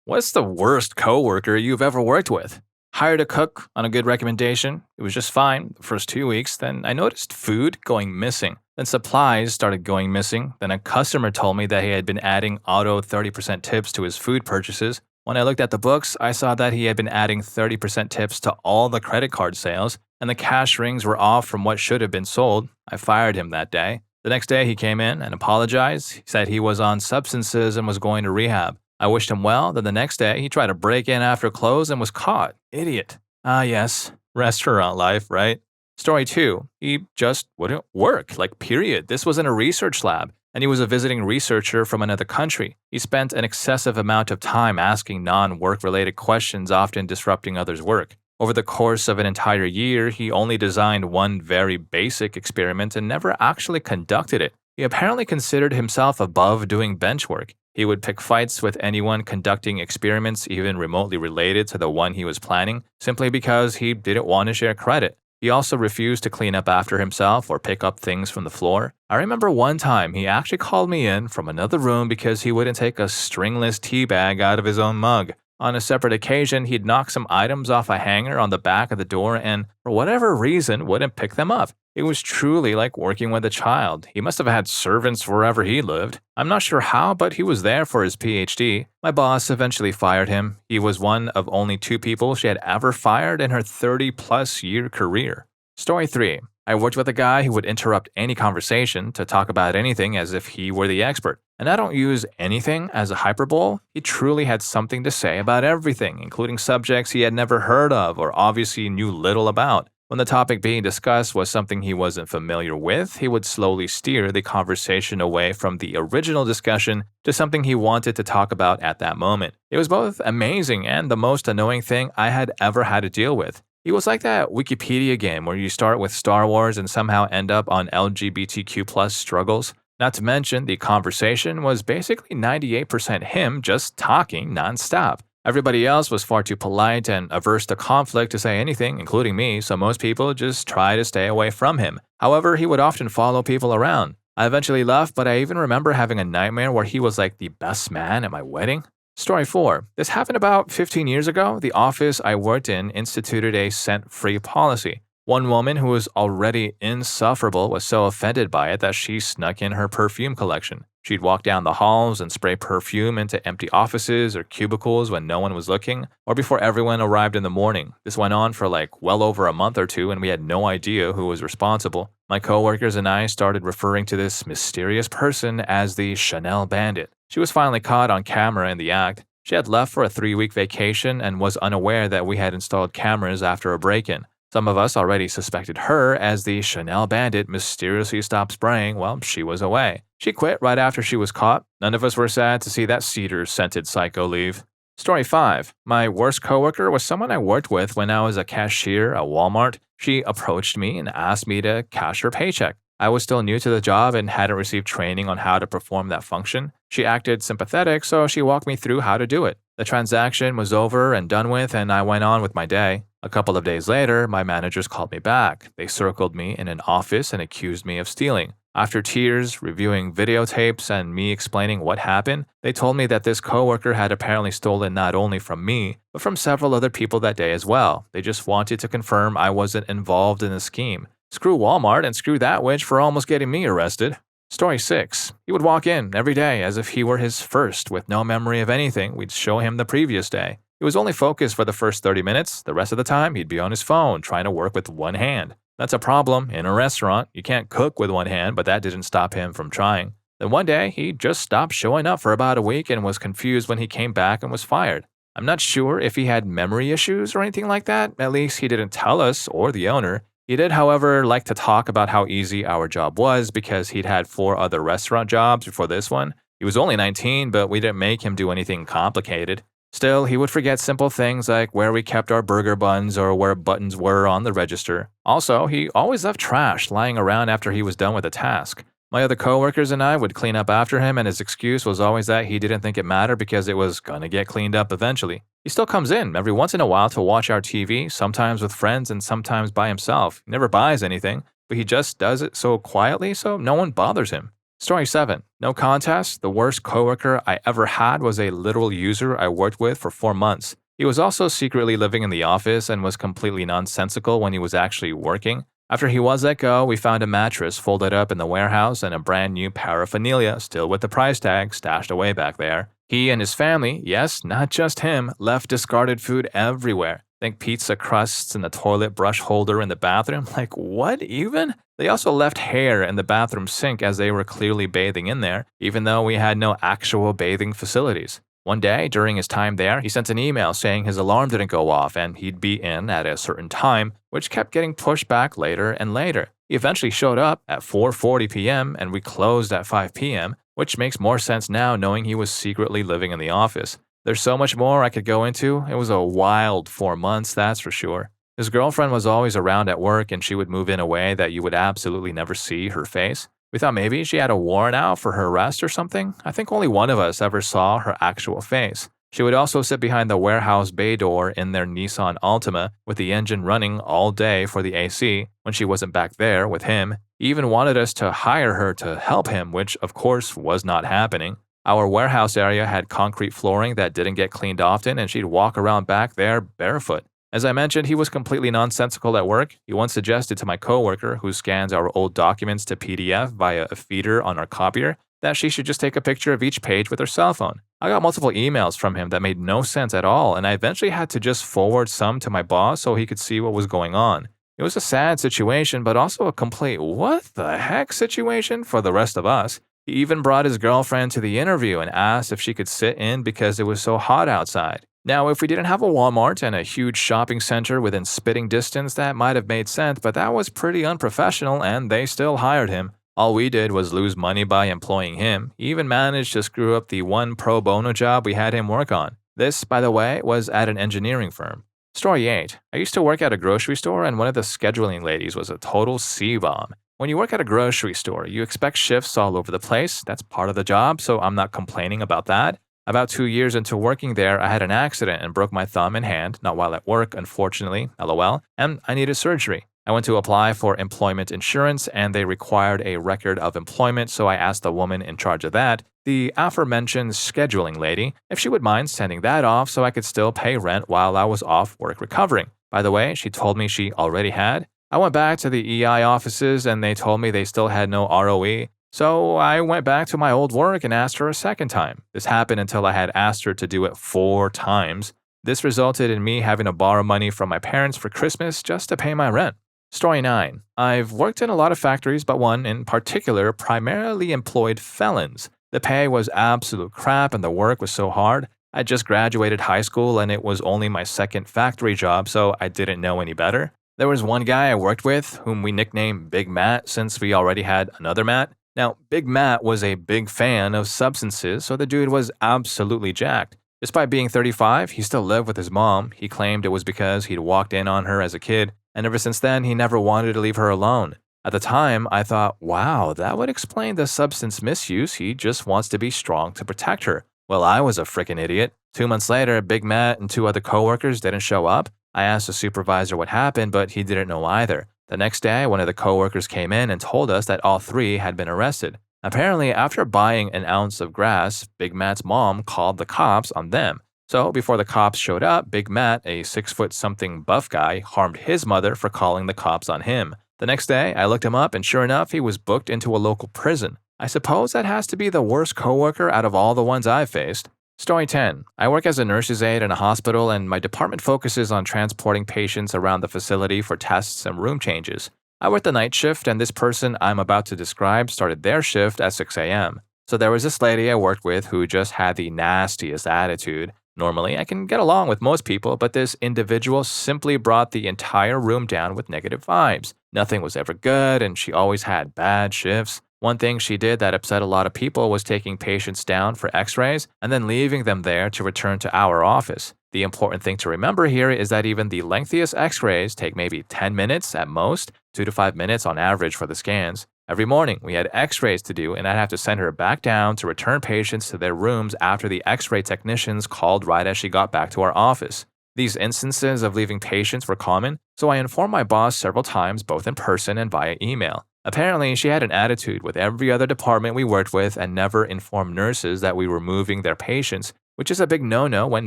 What's the worst coworker you've ever worked with? Hired a cook on a good recommendation. It was just fine the first 2 weeks. Then I noticed food going missing. Then supplies started going missing. Then a customer told me that he had been adding auto 30% tips to his food purchases. When I looked at the books, I saw that he had been adding 30% tips to all the credit card sales, and the cash rings were off from what should have been sold. I fired him that day. The next day, he came in and apologized. He said he was on substances and was going to rehab. I wished him well, then the next day, he tried to break in after close and was caught. Idiot. Ah, yes. Restaurant life, right? Story 2. He just wouldn't work, period. This wasn't a research lab, and he was a visiting researcher from another country. He spent an excessive amount of time asking non-work related questions, often disrupting others' work. Over the course of an entire year, he only designed one very basic experiment and never actually conducted it. He apparently considered himself above doing bench work. He would pick fights with anyone conducting experiments even remotely related to the one he was planning, simply because he didn't want to share credit. He also refused to clean up after himself or pick up things from the floor. I remember one time he actually called me in from another room because he wouldn't take a stringless tea bag out of his own mug. On a separate occasion, he'd knock some items off a hanger on the back of the door and, for whatever reason, wouldn't pick them up. It was truly like working with a child. He must have had servants wherever he lived. I'm not sure how, but he was there for his PhD. My boss eventually fired him. He was one of only 2 people she had ever fired in her 30-plus year career. Story 3. I worked with a guy who would interrupt any conversation to talk about anything as if he were the expert. And I don't use anything as a hyperbole. He truly had something to say about everything, including subjects he had never heard of or obviously knew little about. When the topic being discussed was something he wasn't familiar with, he would slowly steer the conversation away from the original discussion to something he wanted to talk about at that moment. It was both amazing and the most annoying thing I had ever had to deal with. He was like that Wikipedia game where you start with Star Wars and somehow end up on LGBTQ+ struggles. Not to mention, the conversation was basically 98% him just talking nonstop. Everybody else was far too polite and averse to conflict to say anything, including me, so most people just try to stay away from him. However, he would often follow people around. I eventually left, but I even remember having a nightmare where he was like the best man at my wedding. Story 4. This happened about 15 years ago. The office I worked in instituted a scent-free policy. One woman who was already insufferable was so offended by it that she snuck in her perfume collection. She'd walk down the halls and spray perfume into empty offices or cubicles when no one was looking, or before everyone arrived in the morning. This went on for well over a month or 2, and we had no idea who was responsible. My coworkers and I started referring to this mysterious person as the Chanel Bandit. She was finally caught on camera in the act. She had left for a 3-week vacation and was unaware that we had installed cameras after a break-in. Some of us already suspected her as the Chanel Bandit mysteriously stopped spraying while she was away. She quit right after she was caught. None of us were sad to see that cedar-scented psycho leave. Story 5. My worst coworker was someone I worked with when I was a cashier at Walmart. She approached me and asked me to cash her paycheck. I was still new to the job and hadn't received training on how to perform that function. She acted sympathetic, so she walked me through how to do it. The transaction was over and done with, and I went on with my day. A couple of days later, my managers called me back. They circled me in an office and accused me of stealing. After tears, reviewing videotapes, and me explaining what happened, they told me that this coworker had apparently stolen not only from me, but from several other people that day as well. They just wanted to confirm I wasn't involved in the scheme. Screw Walmart and screw that witch for almost getting me arrested. Story 6. He would walk in every day as if he were his first, with no memory of anything we'd show him the previous day. He was only focused for the first 30 minutes. The rest of the time, he'd be on his phone trying to work with one hand. That's a problem in a restaurant. You can't cook with one hand, but that didn't stop him from trying. Then one day, he just stopped showing up for about a week and was confused when he came back and was fired. I'm not sure if he had memory issues or anything like that. At least he didn't tell us or the owner. He did, however, like to talk about how easy our job was because he'd had 4 other restaurant jobs before this one. He was only 19, but we didn't make him do anything complicated. Still, he would forget simple things like where we kept our burger buns or where buttons were on the register. Also, he always left trash lying around after he was done with a task. My other coworkers and I would clean up after him, and his excuse was always that he didn't think it mattered because it was gonna get cleaned up eventually. He still comes in every once in a while to watch our TV, sometimes with friends and sometimes by himself. He never buys anything, but he just does it so quietly so no one bothers him. Story 7. No contest. The worst coworker I ever had was a literal user I worked with for 4 months. He was also secretly living in the office and was completely nonsensical when he was actually working. After he was let go, we found a mattress folded up in the warehouse and a brand new paraphernalia, still with the price tag, stashed away back there. He and his family, yes, not just him, left discarded food everywhere. Think pizza crusts in the toilet brush holder in the bathroom. Like, what even? They also left hair in the bathroom sink as they were clearly bathing in there, even though we had no actual bathing facilities. One day, during his time there, he sent an email saying his alarm didn't go off and he'd be in at a certain time, which kept getting pushed back later and later. He eventually showed up at 4:40 p.m. and we closed at 5 p.m., which makes more sense now knowing he was secretly living in the office. There's so much more I could go into. It was a wild 4 months, that's for sure. His girlfriend was always around at work and she would move in a way that you would absolutely never see her face. We thought maybe she had a warrant out for her arrest or something. I think only one of us ever saw her actual face. She would also sit behind the warehouse bay door in their Nissan Altima with the engine running all day for the AC when she wasn't back there with him. He even wanted us to hire her to help him, which of course was not happening. Our warehouse area had concrete flooring that didn't get cleaned often, and she'd walk around back there barefoot. As I mentioned, he was completely nonsensical at work. He once suggested to my coworker, who scans our old documents to PDF via a feeder on our copier, that she should just take a picture of each page with her cell phone. I got multiple emails from him that made no sense at all, and I eventually had to just forward some to my boss so he could see what was going on. It was a sad situation, but also a complete what the heck situation for the rest of us. He even brought his girlfriend to the interview and asked if she could sit in because it was so hot outside. Now, if we didn't have a Walmart and a huge shopping center within spitting distance, that might have made sense, but that was pretty unprofessional and they still hired him. All we did was lose money by employing him. He even managed to screw up the one pro bono job we had him work on. This, by the way, was at an engineering firm. Story 8. I used to work at a grocery store and one of the scheduling ladies was a total C-bomb. When you work at a grocery store, you expect shifts all over the place. That's part of the job, so I'm not complaining about that. About 2 years into working there, I had an accident and broke my thumb and hand, not while at work, unfortunately, lol, and I needed surgery. I went to apply for employment insurance and they required a record of employment, so I asked the woman in charge of that, the aforementioned scheduling lady, if she would mind sending that off so I could still pay rent while I was off work recovering. By the way, she told me she already had. I went back to the EI offices and they told me they still had no ROE. So I went back to my old work and asked her a second time. This happened until I had asked her to do it 4 times. This resulted in me having to borrow money from my parents for Christmas just to pay my rent. Story 9. I've worked in a lot of factories, but one in particular primarily employed felons. The pay was absolute crap and the work was so hard. I just graduated high school and it was only my second factory job, so I didn't know any better. There was one guy I worked with whom we nicknamed Big Matt since we already had another Matt. Now, Big Matt was a big fan of substances, so the dude was absolutely jacked. Despite being 35, he still lived with his mom. He claimed it was because he'd walked in on her as a kid, and ever since then, he never wanted to leave her alone. At the time, I thought, wow, that would explain the substance misuse. He just wants to be strong to protect her. Well, I was a frickin' idiot. 2 months later, Big Matt and 2 other coworkers didn't show up. I asked the supervisor what happened, but he didn't know either. The next day, one of the coworkers came in and told us that all 3 had been arrested. Apparently, after buying an ounce of grass, Big Matt's mom called the cops on them. So, before the cops showed up, Big Matt, a 6-foot-something buff guy, harmed his mother for calling the cops on him. The next day, I looked him up and sure enough, he was booked into a local prison. I suppose that has to be the worst coworker out of all the ones I've faced. Story 10. I work as a nurse's aide in a hospital and my department focuses on transporting patients around the facility for tests and room changes. I work the night shift and this person I'm about to describe started their shift at 6 a.m. So there was this lady I worked with who just had the nastiest attitude. Normally, I can get along with most people, but this individual simply brought the entire room down with negative vibes. Nothing was ever good and she always had bad shifts. One thing she did that upset a lot of people was taking patients down for x-rays and then leaving them there to return to our office. The important thing to remember here is that even the lengthiest x-rays take maybe 10 minutes at most, 2 to 5 minutes on average for the scans. Every morning, we had x-rays to do and I'd have to send her back down to return patients to their rooms after the x-ray technicians called right as she got back to our office. These instances of leaving patients were common, so I informed my boss several times both in person and via email. Apparently, she had an attitude with every other department we worked with and never informed nurses that we were moving their patients, which is a big no-no when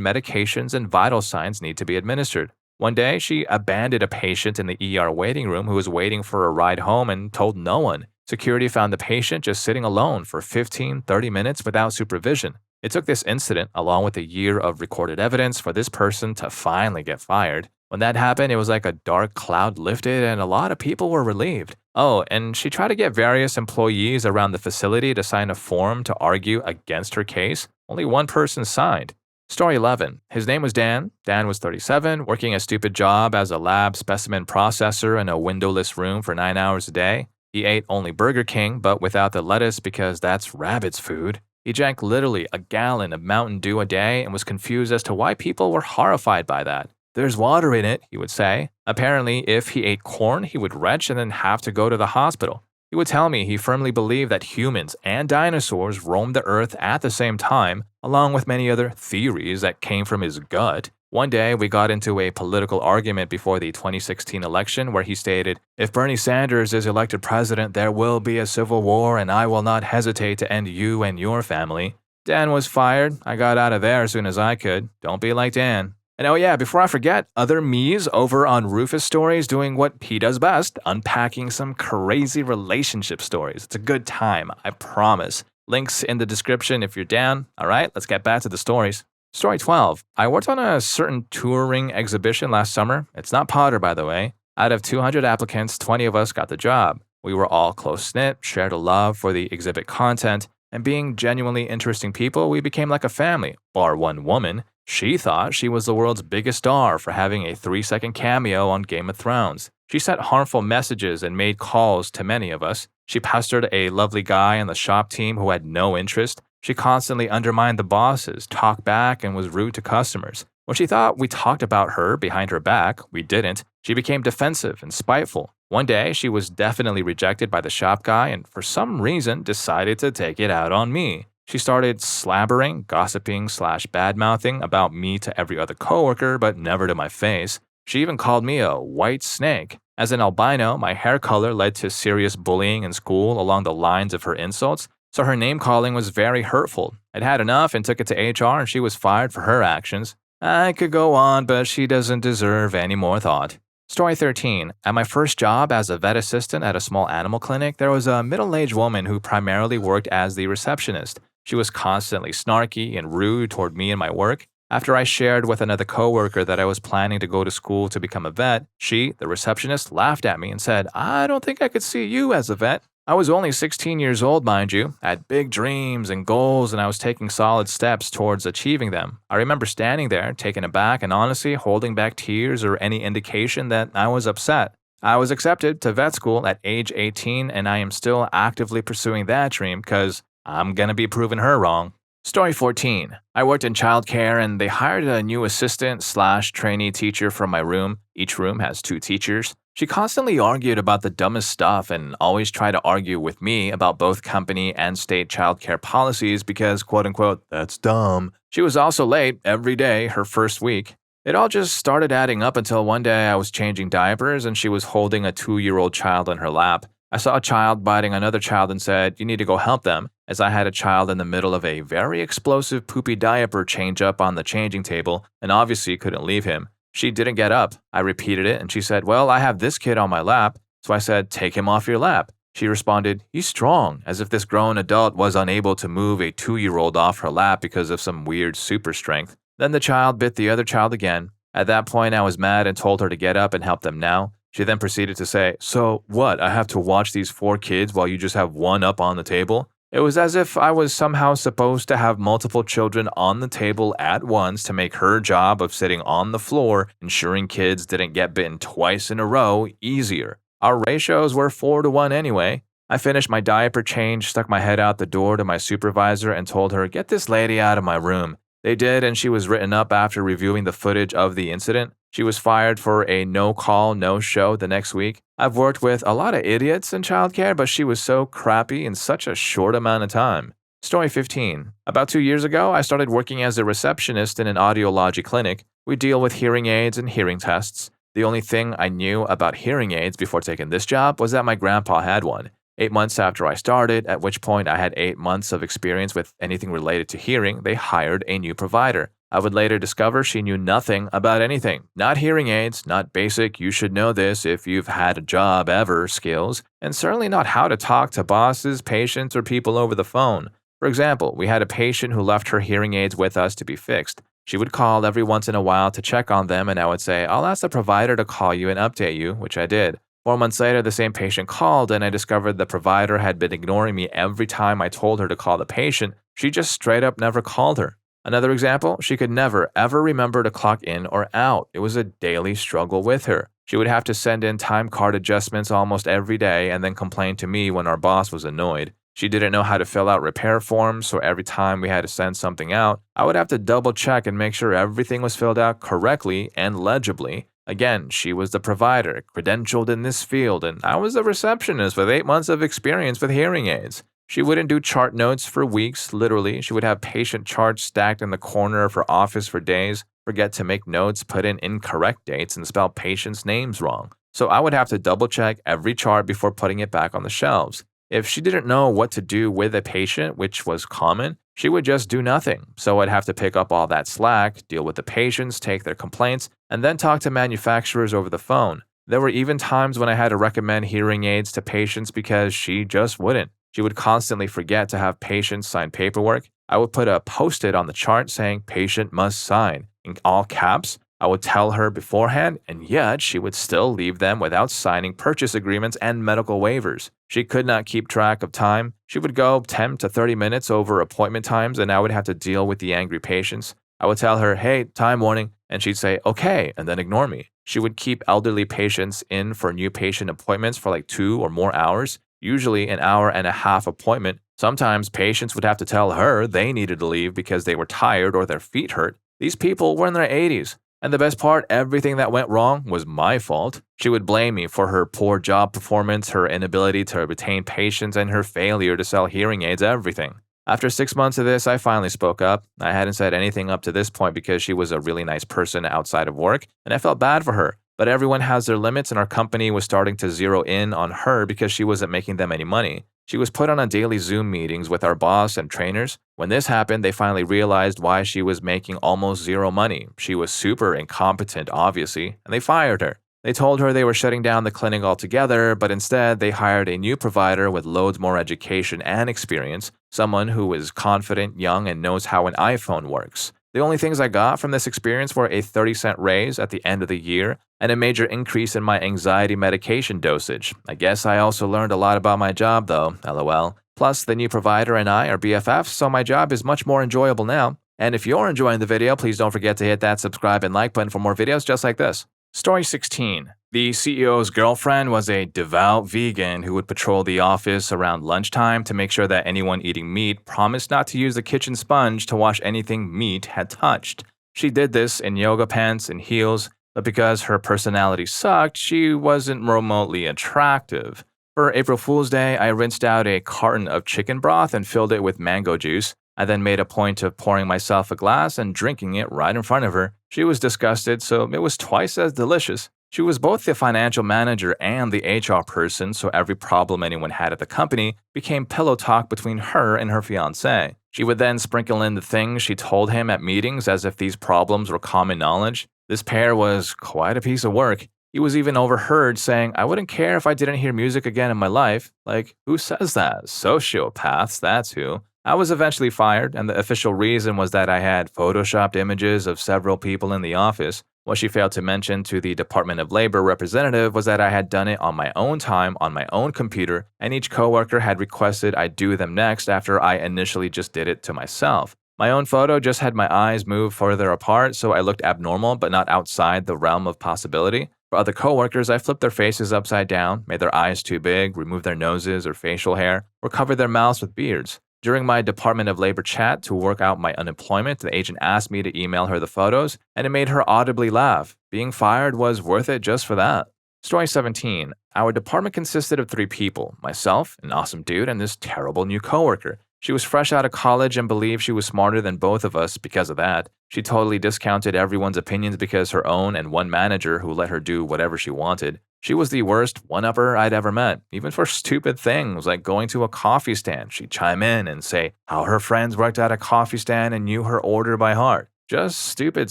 medications and vital signs need to be administered. One day, she abandoned a patient in the ER waiting room who was waiting for a ride home and told no one. Security found the patient just sitting alone for 15-30 minutes without supervision. It took this incident, along with a year of recorded evidence, for this person to finally get fired. When that happened, it was like a dark cloud lifted and a lot of people were relieved. Oh, and she tried to get various employees around the facility to sign a form to argue against her case. Only one person signed. Story 11. His name was Dan. Dan was 37, working a stupid job as a lab specimen processor in a windowless room for 9 hours a day. He ate only Burger King, but without the lettuce because that's rabbit's food. He drank literally a gallon of Mountain Dew a day and was confused as to why people were horrified by that. There's water in it, he would say. Apparently, if he ate corn, he would retch and then have to go to the hospital. He would tell me he firmly believed that humans and dinosaurs roamed the earth at the same time, along with many other theories that came from his gut. One day, we got into a political argument before the 2016 election where he stated, "If Bernie Sanders is elected president, there will be a civil war and I will not hesitate to end you and your family." Dan was fired. I got out of there as soon as I could. Don't be like Dan. And oh yeah, before I forget, other me's over on Rufus Stories doing what he does best, unpacking some crazy relationship stories. It's a good time, I promise. Links in the description if you're down. All right, let's get back to the stories. Story 12. I worked on a certain touring exhibition last summer. It's not Potter, by the way. Out of 200 applicants, 20 of us got the job. We were all close-knit, shared a love for the exhibit content, and being genuinely interesting people, we became like a family, bar one woman. She thought she was the world's biggest star for having a 3-second cameo on Game of Thrones. She sent harmful messages and made calls to many of us. She pestered a lovely guy on the shop team who had no interest. She constantly undermined the bosses, talked back, and was rude to customers. When she thought we talked about her behind her back, we didn't. She became defensive and spiteful. One day, she was definitely rejected by the shop guy and for some reason decided to take it out on me. She started slabbering, gossiping / bad-mouthing about me to every other coworker, but never to my face. She even called me a white snake. As an albino, my hair color led to serious bullying in school along the lines of her insults, so her name-calling was very hurtful. I'd had enough and took it to HR and she was fired for her actions. I could go on, but she doesn't deserve any more thought. Story 13. At my first job as a vet assistant at a small animal clinic, there was a middle-aged woman who primarily worked as the receptionist. She was constantly snarky and rude toward me and my work. After I shared with another coworker that I was planning to go to school to become a vet, she, the receptionist, laughed at me and said, "I don't think I could see you as a vet." I was only 16 years old, mind you, had big dreams and goals, and I was taking solid steps towards achieving them. I remember standing there, taken aback and honestly holding back tears or any indication that I was upset. I was accepted to vet school at age 18, and I am still actively pursuing that dream because I'm gonna be proving her wrong. Story 14. I worked in childcare and they hired a new assistant / trainee teacher from my room. Each room has 2 teachers. She constantly argued about the dumbest stuff and always tried to argue with me about both company and state childcare policies because, quote-unquote, that's dumb. She was also late every day her first week. It all just started adding up until one day I was changing diapers and she was holding a 2-year-old child on her lap. I saw a child biting another child and said, "You need to go help them," as I had a child in the middle of a very explosive poopy diaper change up on the changing table and obviously couldn't leave him. She didn't get up. I repeated it and she said, "Well, I have this kid on my lap." So I said, "Take him off your lap." She responded, "He's strong," as if this grown adult was unable to move a 2-year-old off her lap because of some weird super strength. Then the child bit the other child again. At that point, I was mad and told her to get up and help them now. She then proceeded to say, "So what, I have to watch these 4 kids while you just have one up on the table?" It was as if I was somehow supposed to have multiple children on the table at once to make her job of sitting on the floor, ensuring kids didn't get bitten twice in a row, easier. Our ratios were 4-to-1 anyway. I finished my diaper change, stuck my head out the door to my supervisor and told her, "Get this lady out of my room." They did, and she was written up after reviewing the footage of the incident. She was fired for a no-call, no-show the next week. I've worked with a lot of idiots in childcare, but she was so crappy in such a short amount of time. Story 15. About 2 years ago, I started working as a receptionist in an audiology clinic. We deal with hearing aids and hearing tests. The only thing I knew about hearing aids before taking this job was that my grandpa had one. 8 months after I started, at which point I had 8 months of experience with anything related to hearing, they hired a new provider. I would later discover she knew nothing about anything. Not hearing aids, not basic, you should know this if you've had a job ever skills, and certainly not how to talk to bosses, patients, or people over the phone. For example, we had a patient who left her hearing aids with us to be fixed. She would call every once in a while to check on them, and I would say, I'll ask the provider to call you and update you, which I did. 4 months later, the same patient called, and I discovered the provider had been ignoring me every time I told her to call the patient. She just straight up never called her. Another example, she could never, ever remember to clock in or out. It was a daily struggle with her. She would have to send in time card adjustments almost every day and then complain to me when our boss was annoyed. She didn't know how to fill out repair forms, so every time we had to send something out, I would have to double check and make sure everything was filled out correctly and legibly. Again, she was the provider, credentialed in this field, and I was the receptionist with 8 months of experience with hearing aids. She wouldn't do chart notes for weeks, literally. She would have patient charts stacked in the corner of her office for days, forget to make notes, put in incorrect dates, and spell patients' names wrong. So I would have to double check every chart before putting it back on the shelves. If she didn't know what to do with a patient, which was common, she would just do nothing. So I'd have to pick up all that slack, deal with the patients, take their complaints, and then talk to manufacturers over the phone. There were even times when I had to recommend hearing aids to patients because she just wouldn't. She would constantly forget to have patients sign paperwork. I would put a post-it on the chart saying patient must sign in all caps. I would tell her beforehand, and yet she would still leave them without signing purchase agreements and medical waivers. She could not keep track of time. She would go 10 to 30 minutes over appointment times, and I would have to deal with the angry patients. I would tell her, hey, time warning, and she'd say, okay, and then ignore me. She would keep elderly patients in for new patient appointments for like 2 or more hours, usually an hour and a half appointment. Sometimes patients would have to tell her they needed to leave because they were tired or their feet hurt. These people were in their 80s. And the best part, everything that went wrong was my fault. She would blame me for her poor job performance, her inability to retain patients, and her failure to sell hearing aids, everything. After 6 months of this, I finally spoke up. I hadn't said anything up to this point because she was a really nice person outside of work, and I felt bad for her. But everyone has their limits, and our company was starting to zero in on her because she wasn't making them any money. She was put on daily Zoom meetings with our boss and trainers. When this happened, they finally realized why she was making almost zero money. She was super incompetent, obviously, and they fired her. They told her they were shutting down the clinic altogether, but instead they hired a new provider with loads more education and experience, someone who is confident, young, and knows how an iPhone works. The only things I got from this experience were a 30-cent raise at the end of the year and a major increase in my anxiety medication dosage. I guess I also learned a lot about my job though, lol. Plus, the new provider and I are BFFs, so my job is much more enjoyable now. And if you're enjoying the video, please don't forget to hit that subscribe and like button for more videos just like this. Story 16. The CEO's girlfriend was a devout vegan who would patrol the office around lunchtime to make sure that anyone eating meat promised not to use the kitchen sponge to wash anything meat had touched. She did this in yoga pants and heels, but because her personality sucked, she wasn't remotely attractive. For April Fool's Day, I rinsed out a carton of chicken broth and filled it with mango juice. I then made a point of pouring myself a glass and drinking it right in front of her. She was disgusted, so it was twice as delicious. She was both the financial manager and the HR person, so every problem anyone had at the company became pillow talk between her and her fiancé. She would then sprinkle in the things she told him at meetings as if these problems were common knowledge. This pair was quite a piece of work. He was even overheard saying, I wouldn't care if I didn't hear music again in my life. Like, who says that? Sociopaths, that's who. I was eventually fired, and the official reason was that I had photoshopped images of several people in the office. What she failed to mention to the Department of Labor representative was that I had done it on my own time, on my own computer, and each coworker had requested I do them next after I initially just did it to myself. My own photo just had my eyes move further apart, so I looked abnormal but not outside the realm of possibility. For other coworkers, I flipped their faces upside down, made their eyes too big, removed their noses or facial hair, or covered their mouths with beards. During my Department of Labor chat to work out my unemployment, the agent asked me to email her the photos, and it made her audibly laugh. Being fired was worth it just for that. Story 17. Our department consisted of 3 people, myself, an awesome dude, and this terrible new coworker. She was fresh out of college and believed she was smarter than both of us because of that. She totally discounted everyone's opinions because her own and one manager who let her do whatever she wanted. She was the worst one-upper I'd ever met, even for stupid things like going to a coffee stand. She'd chime in and say how her friends worked at a coffee stand and knew her order by heart. Just stupid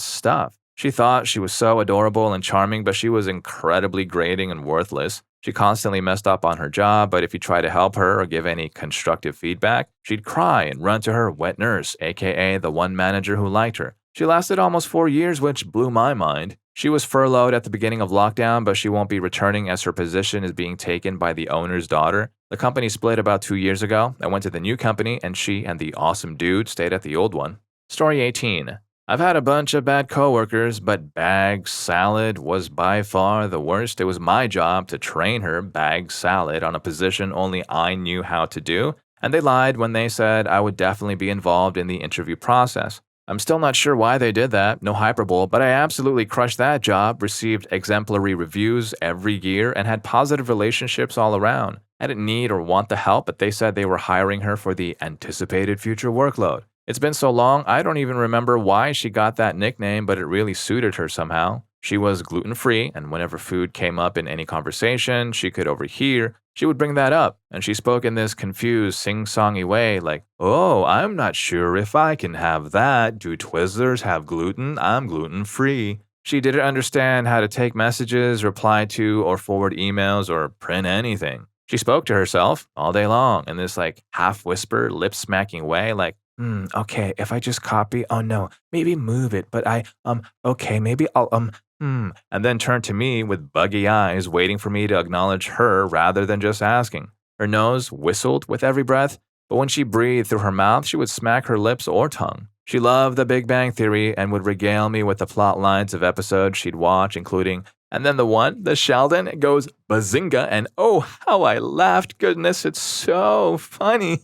stuff. She thought she was so adorable and charming, but she was incredibly grating and worthless. She constantly messed up on her job, but if you try to help her or give any constructive feedback, she'd cry and run to her wet nurse, aka the one manager who liked her. She lasted almost 4 years, which blew my mind. She was furloughed at the beginning of lockdown, but she won't be returning as her position is being taken by the owner's daughter. The company split about 2 years ago. I went to the new company, and she and the awesome dude stayed at the old one. Story 18. I've had a bunch of bad coworkers, but bag salad was by far the worst. It was my job to train her bag salad on a position only I knew how to do, and they lied when they said I would definitely be involved in the interview process. I'm still not sure why they did that, no hyperbole, but I absolutely crushed that job, received exemplary reviews every year, and had positive relationships all around. I didn't need or want the help, but they said they were hiring her for the anticipated future workload. It's been so long, I don't even remember why she got that nickname, but it really suited her somehow. She was gluten-free, and whenever food came up in any conversation she could overhear, she would bring that up, and she spoke in this confused, sing-songy way like, "Oh, I'm not sure if I can have that. Do Twizzlers have gluten? I'm gluten-free." She didn't understand how to take messages, reply to or forward emails, or print anything. She spoke to herself all day long in this half-whisper, lip-smacking way like, okay, if I just copy, oh no, maybe move it, but okay, maybe I'll, and then turn to me with buggy eyes, waiting for me to acknowledge her rather than just asking. Her nose whistled with every breath, but when she breathed through her mouth, she would smack her lips or tongue. She loved The Big Bang Theory and would regale me with the plot lines of episodes she'd watch, including, and then the Sheldon, goes bazinga, and oh, how I laughed. Goodness, it's so funny.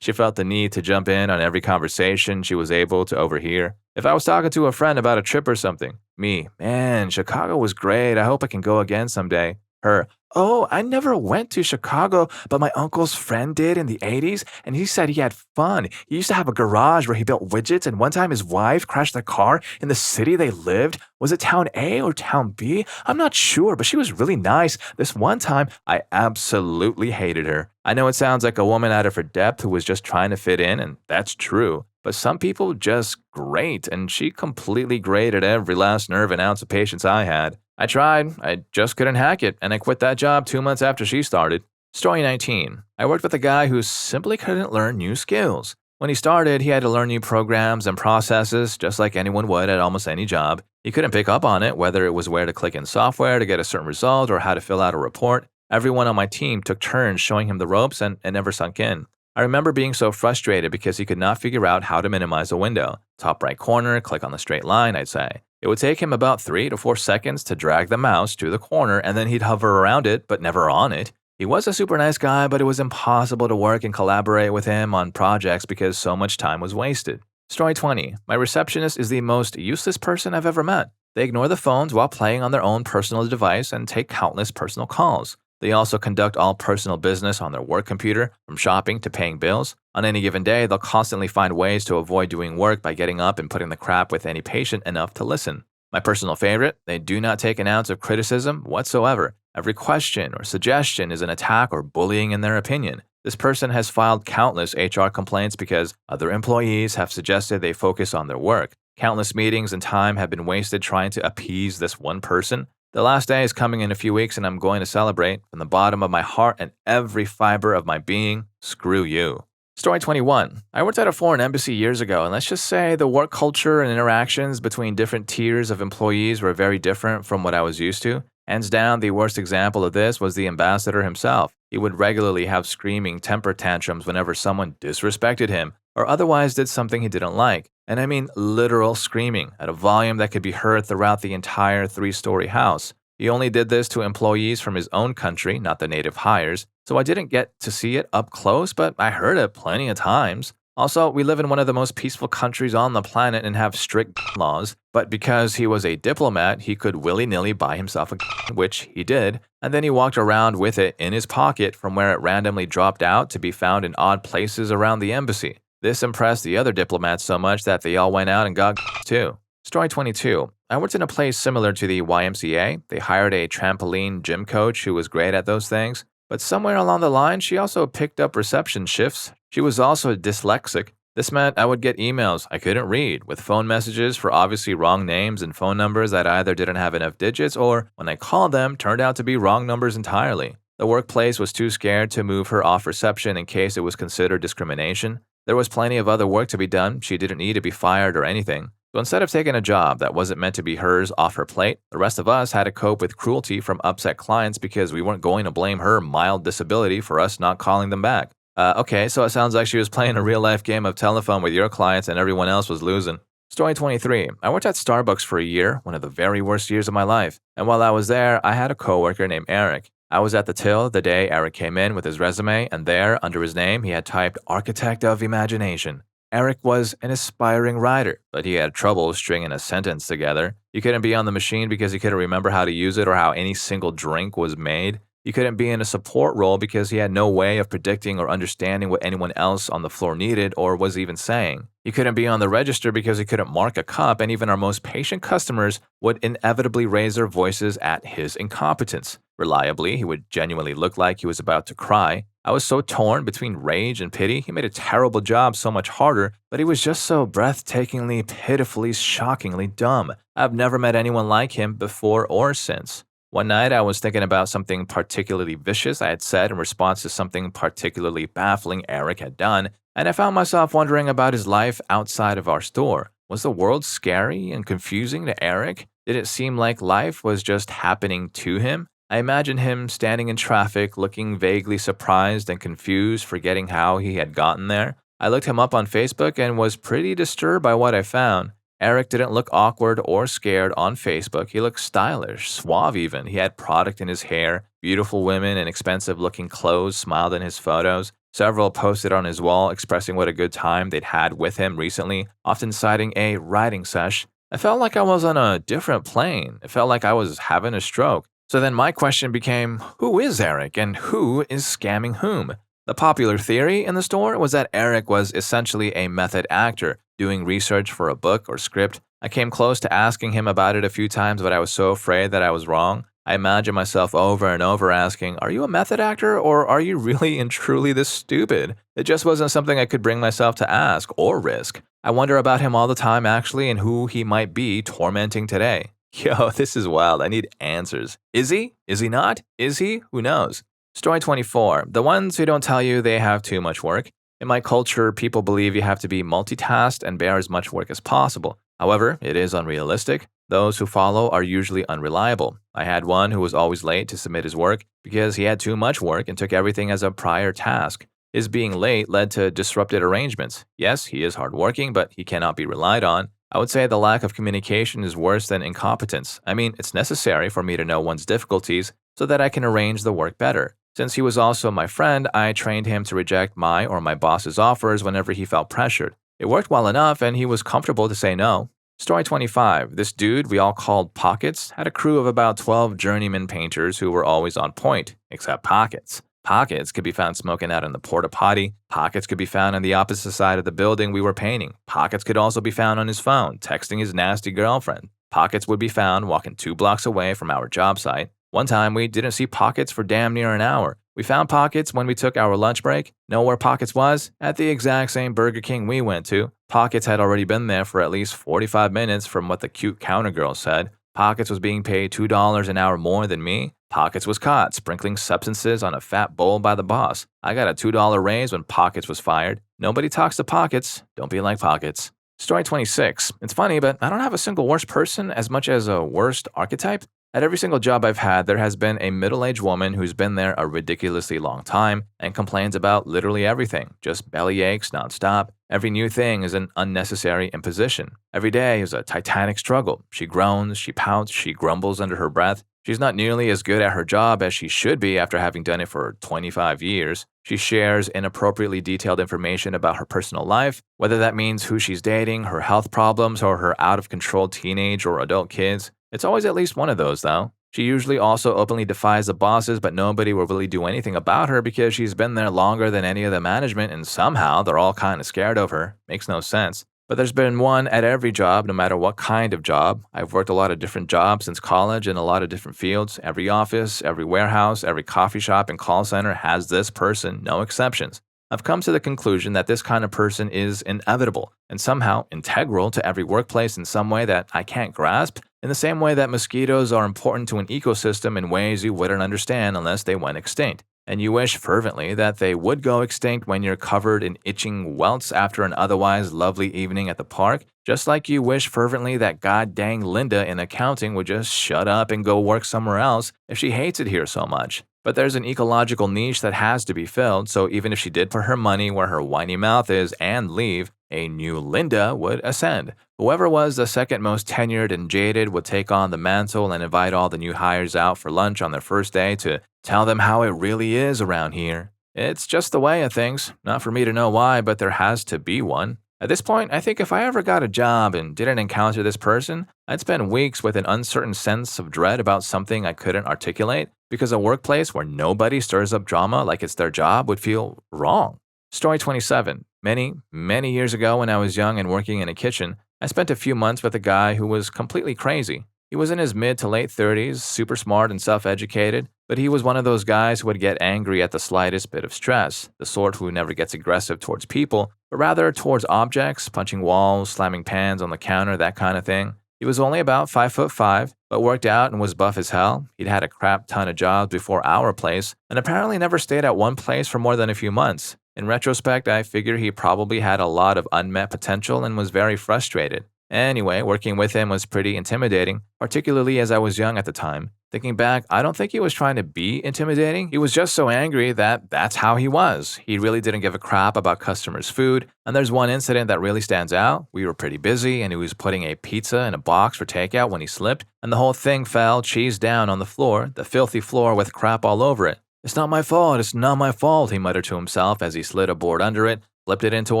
She felt the need to jump in on every conversation she was able to overhear. If I was talking to a friend about a trip or something, me, man, Chicago was great. I hope I can go again someday. Her, oh, I never went to Chicago, but my uncle's friend did in the 80s, and he said he had fun. He used to have a garage where he built widgets, and one time his wife crashed the car in the city they lived. Was it town A or town B? I'm not sure, but she was really nice. This one time, I absolutely hated her. I know it sounds like a woman out of her depth who was just trying to fit in, and that's true. But some people just grate, and she completely grated every last nerve and ounce of patience I had. I tried, I just couldn't hack it, and I quit that job 2 months after she started. Story 19. I worked with a guy who simply couldn't learn new skills. When he started, he had to learn new programs and processes, just like anyone would at almost any job. He couldn't pick up on it, whether it was where to click in software to get a certain result or how to fill out a report. Everyone on my team took turns showing him the ropes, and it never sunk in. I remember being so frustrated because he could not figure out how to minimize a window. Top right corner, click on the straight line, I'd say. It would take him about 3 to 4 seconds to drag the mouse to the corner, and then he'd hover around it, but never on it. He was a super nice guy, but it was impossible to work and collaborate with him on projects because so much time was wasted. Story 20. My receptionist is the most useless person I've ever met. They ignore the phones while playing on their own personal device and take countless personal calls. They also conduct all personal business on their work computer, from shopping to paying bills. On any given day, they'll constantly find ways to avoid doing work by getting up and putting the crap with any patient enough to listen. My personal favorite, they do not take an ounce of criticism whatsoever. Every question or suggestion is an attack or bullying in their opinion. This person has filed countless HR complaints because other employees have suggested they focus on their work. Countless meetings and time have been wasted trying to appease this one person. The last day is coming in a few weeks, and I'm going to celebrate from the bottom of my heart and every fiber of my being. Screw you. Story 21. I worked at a foreign embassy years ago, and let's just say the work culture and interactions between different tiers of employees were very different from what I was used to. Hands down, the worst example of this was the ambassador himself. He would regularly have screaming temper tantrums whenever someone disrespected him or otherwise did something he didn't like. And I mean literal screaming at a volume that could be heard throughout the entire 3-story house. He only did this to employees from his own country, not the native hires, so I didn't get to see it up close, but I heard it plenty of times. Also, we live in one of the most peaceful countries on the planet and have strict laws, but because he was a diplomat, he could willy-nilly buy himself a gun, which he did, and then he walked around with it in his pocket from where it randomly dropped out to be found in odd places around the embassy. This impressed the other diplomats so much that they all went out and got guns too. Story 22. I worked in a place similar to the YMCA. They hired a trampoline gym coach who was great at those things. But somewhere along the line, she also picked up reception shifts. She was also dyslexic. This meant I would get emails I couldn't read, with phone messages for obviously wrong names and phone numbers that either didn't have enough digits or, when I called them, turned out to be wrong numbers entirely. The workplace was too scared to move her off reception in case it was considered discrimination. There was plenty of other work to be done. She didn't need to be fired or anything. So instead of taking a job that wasn't meant to be hers off her plate, the rest of us had to cope with cruelty from upset clients because we weren't going to blame her mild disability for us not calling them back. Okay, so it sounds like she was playing a real-life game of telephone with your clients and everyone else was losing. Story 23. I worked at Starbucks for a year, one of the very worst years of my life. And while I was there, I had a coworker named Eric. I was at the till the day Eric came in with his resume, and there, under his name, he had typed Architect of Imagination. Eric was an aspiring writer, but he had trouble stringing a sentence together. He couldn't be on the machine because he couldn't remember how to use it or how any single drink was made. He couldn't be in a support role because he had no way of predicting or understanding what anyone else on the floor needed or was even saying. He couldn't be on the register because he couldn't mark a cup, and even our most patient customers would inevitably raise their voices at his incompetence. Reliably, he would genuinely look like he was about to cry. I was so torn between rage and pity. He made a terrible job so much harder, but he was just so breathtakingly, pitifully, shockingly dumb. I've never met anyone like him before or since. One night, I was thinking about something particularly vicious I had said in response to something particularly baffling Eric had done, and I found myself wondering about his life outside of our store. Was the world scary and confusing to Eric? Did it seem like life was just happening to him? I imagined him standing in traffic, looking vaguely surprised and confused, forgetting how he had gotten there. I looked him up on Facebook and was pretty disturbed by what I found. Eric didn't look awkward or scared on Facebook. He looked stylish, suave even. He had product in his hair. Beautiful women in expensive-looking clothes smiled in his photos. Several posted on his wall expressing what a good time they'd had with him recently, often citing a writing sesh. I felt like I was on a different plane. It felt like I was having a stroke. So then my question became, who is Eric and who is scamming whom? The popular theory in the store was that Eric was essentially a method actor, doing research for a book or script. I came close to asking him about it a few times, but I was so afraid that I was wrong. I imagined myself over and over asking, are you a method actor or are you really and truly this stupid? It just wasn't something I could bring myself to ask or risk. I wonder about him all the time actually and who he might be tormenting today. Yo, this is wild. I need answers. Is he? Is he not? Is he? Who knows? Story 24. The ones who don't tell you they have too much work. In my culture, people believe you have to be multitasked and bear as much work as possible. However, it is unrealistic. Those who follow are usually unreliable. I had one who was always late to submit his work because he had too much work and took everything as a prior task. His being late led to disrupted arrangements. Yes, he is hardworking, but he cannot be relied on. I would say the lack of communication is worse than incompetence. I mean, it's necessary for me to know one's difficulties so that I can arrange the work better. Since he was also my friend, I trained him to reject my or my boss's offers whenever he felt pressured. It worked well enough and he was comfortable to say no. Story 25. This dude we all called Pockets had a crew of about 12 journeyman painters who were always on point, except Pockets. Pockets could be found smoking out in the porta potty. Pockets could be found on the opposite side of the building we were painting. Pockets could also be found on his phone, texting his nasty girlfriend. Pockets would be found walking 2 blocks away from our job site. One time, we didn't see Pockets for damn near an hour. We found Pockets when we took our lunch break. Know where Pockets was? At the exact same Burger King we went to. Pockets had already been there for at least 45 minutes from what the cute counter girl said. Pockets was being paid $2 an hour more than me. Pockets was caught sprinkling substances on a fat bowl by the boss. I got a $2 raise when Pockets was fired. Nobody talks to Pockets. Don't be like Pockets. Story 26. It's funny, but I don't have a single worst person as much as a worst archetype. At every single job I've had, there has been a middle-aged woman who's been there a ridiculously long time and complains about literally everything, just belly aches nonstop. Every new thing is an unnecessary imposition. Every day is a titanic struggle. She groans, she pouts, she grumbles under her breath. She's not nearly as good at her job as she should be after having done it for 25 years. She shares inappropriately detailed information about her personal life, whether that means who she's dating, her health problems, or her out-of-control teenage or adult kids. It's always at least one of those, though. She usually also openly defies the bosses, but nobody will really do anything about her because she's been there longer than any of the management, and somehow they're all kind of scared of her. Makes no sense. But there's been one at every job, no matter what kind of job. I've worked a lot of different jobs since college in a lot of different fields. Every office, every warehouse, every coffee shop and call center has this person, no exceptions. I've come to the conclusion that this kind of person is inevitable and somehow integral to every workplace in some way that I can't grasp, in the same way that mosquitoes are important to an ecosystem in ways you wouldn't understand unless they went extinct. And you wish fervently that they would go extinct when you're covered in itching welts after an otherwise lovely evening at the park, just like you wish fervently that god dang Linda in accounting would just shut up and go work somewhere else if she hates it here so much. But there's an ecological niche that has to be filled, so even if she did put her money where her whiny mouth is and leave, a new Linda would ascend. Whoever was the second most tenured and jaded would take on the mantle and invite all the new hires out for lunch on their first day to tell them how it really is around here. It's just the way of things. Not for me to know why, but there has to be one. At this point, I think if I ever got a job and didn't encounter this person, I'd spend weeks with an uncertain sense of dread about something I couldn't articulate, because a workplace where nobody stirs up drama like it's their job would feel wrong. Story 27. Many years ago when I was young and working in a kitchen, I spent a few months with a guy who was completely crazy. He was in his mid to late 30s, super smart and self-educated, but he was one of those guys who would get angry at the slightest bit of stress, the sort who never gets aggressive towards people, but rather towards objects, punching walls, slamming pans on the counter, that kind of thing. He was only about 5'5", but worked out and was buff as hell. He'd had a crap ton of jobs before our place, and apparently never stayed at one place for more than a few months. In retrospect, I figure he probably had a lot of unmet potential and was very frustrated. Anyway, working with him was pretty intimidating, particularly as I was young at the time. Thinking back, I don't think he was trying to be intimidating. He was just so angry that that's how he was. He really didn't give a crap about customers' food. And there's one incident that really stands out. We were pretty busy and he was putting a pizza in a box for takeout when he slipped, and the whole thing fell cheese down on the floor, the filthy floor with crap all over it. "It's not my fault, it's not my fault," he muttered to himself as he slid a board under it, flipped it into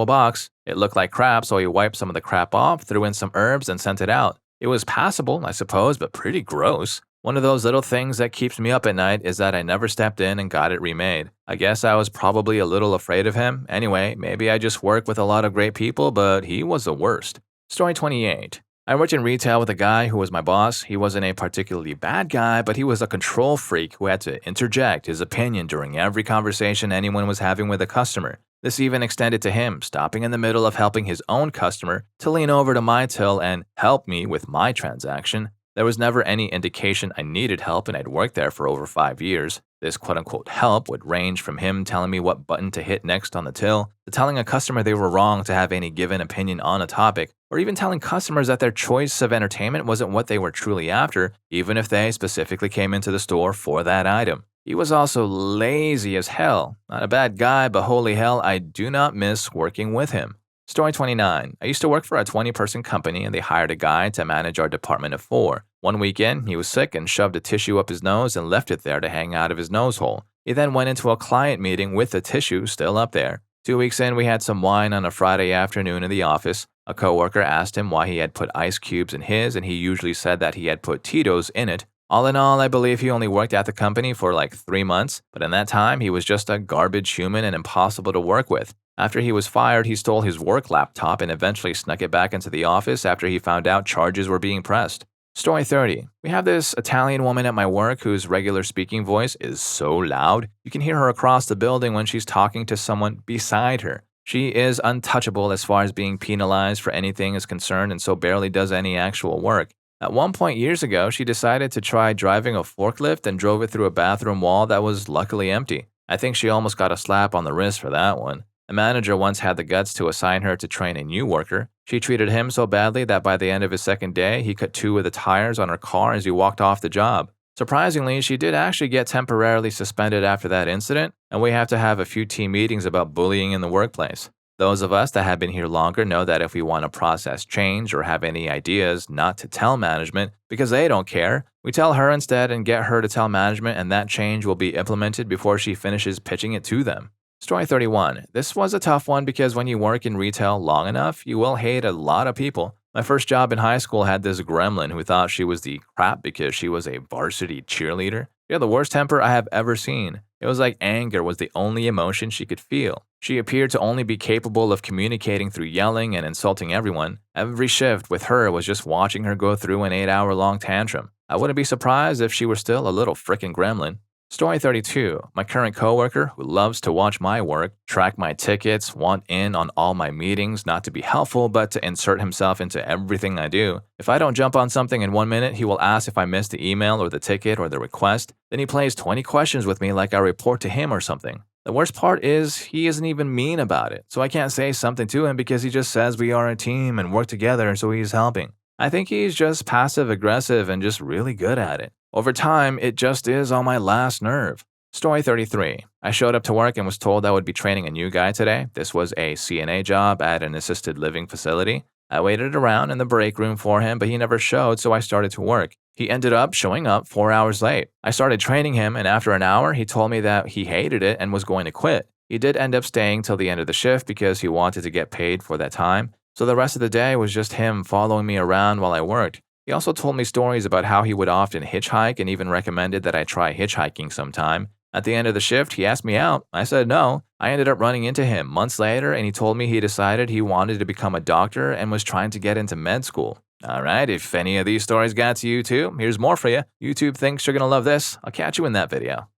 a box. It looked like crap, so he wiped some of the crap off, threw in some herbs, and sent it out. It was passable, I suppose, but pretty gross. One of those little things that keeps me up at night is that I never stepped in and got it remade. I guess I was probably a little afraid of him. Anyway, maybe I just work with a lot of great people, but he was the worst. Story 28. I worked in retail with a guy who was my boss. He wasn't a particularly bad guy, but he was a control freak who had to interject his opinion during every conversation anyone was having with a customer. This even extended to him, stopping in the middle of helping his own customer to lean over to my till and help me with my transaction. There was never any indication I needed help, and I'd worked there for over 5 years. This quote-unquote help would range from him telling me what button to hit next on the till, to telling a customer they were wrong to have any given opinion on a topic, or even telling customers that their choice of entertainment wasn't what they were truly after, even if they specifically came into the store for that item. He was also lazy as hell. Not a bad guy, but holy hell, I do not miss working with him. Story 29. I used to work for a 20-person company, and they hired a guy to manage our department of 4. One weekend, he was sick and shoved a tissue up his nose and left it there to hang out of his nose hole. He then went into a client meeting with the tissue still up there. 2 weeks in, we had some wine on a Friday afternoon in the office. A coworker asked him why he had put ice cubes in his, and he usually said that he had put Tito's in it. All in all, I believe he only worked at the company for like 3 months, but in that time, he was just a garbage human and impossible to work with. After he was fired, he stole his work laptop and eventually snuck it back into the office after he found out charges were being pressed. Story 30. We have this Italian woman at my work whose regular speaking voice is so loud, you can hear her across the building when she's talking to someone beside her. She is untouchable as far as being penalized for anything is concerned, and so barely does any actual work. At one point years ago, she decided to try driving a forklift and drove it through a bathroom wall that was luckily empty. I think she almost got a slap on the wrist for that one. A manager once had the guts to assign her to train a new worker. She treated him so badly that by the end of his second day, he cut two of the tires on her car as he walked off the job. Surprisingly, she did actually get temporarily suspended after that incident, and we have to have a few team meetings about bullying in the workplace. Those of us that have been here longer know that if we want to process change or have any ideas, not to tell management because they don't care, we tell her instead and get her to tell management, and that change will be implemented before she finishes pitching it to them. Story 31. This was a tough one because when you work in retail long enough, you will hate a lot of people. My first job in high school had this gremlin who thought she was the crap because she was a varsity cheerleader. She had the worst temper I have ever seen. It was like anger was the only emotion she could feel. She appeared to only be capable of communicating through yelling and insulting everyone. Every shift with her was just watching her go through an 8-hour-long tantrum. I wouldn't be surprised if she were still a little frickin' gremlin. Story 32. My current coworker, who loves to watch my work, track my tickets, want in on all my meetings, not to be helpful, but to insert himself into everything I do. If I don't jump on something in 1 minute, he will ask if I missed the email or the ticket or the request. Then he plays 20 questions with me like I report to him or something. The worst part is he isn't even mean about it, so I can't say something to him because he just says we are a team and work together, so he's helping. I think he's just passive-aggressive and just really good at it. Over time, it just is on my last nerve. Story 33. I showed up to work and was told I would be training a new guy today. This was a CNA job at an assisted living facility. I waited around in the break room for him, but he never showed, so I started to work. He ended up showing up 4 hours late. I started training him, and after an hour, he told me that he hated it and was going to quit. He did end up staying till the end of the shift because he wanted to get paid for that time, so the rest of the day was just him following me around while I worked. He also told me stories about how he would often hitchhike and even recommended that I try hitchhiking sometime. At the end of the shift, he asked me out. I said no. I ended up running into him months later, and he told me he decided he wanted to become a doctor and was trying to get into med school. Alright, if any of these stories got to you too, here's more for you. YouTube thinks you're gonna love this. I'll catch you in that video.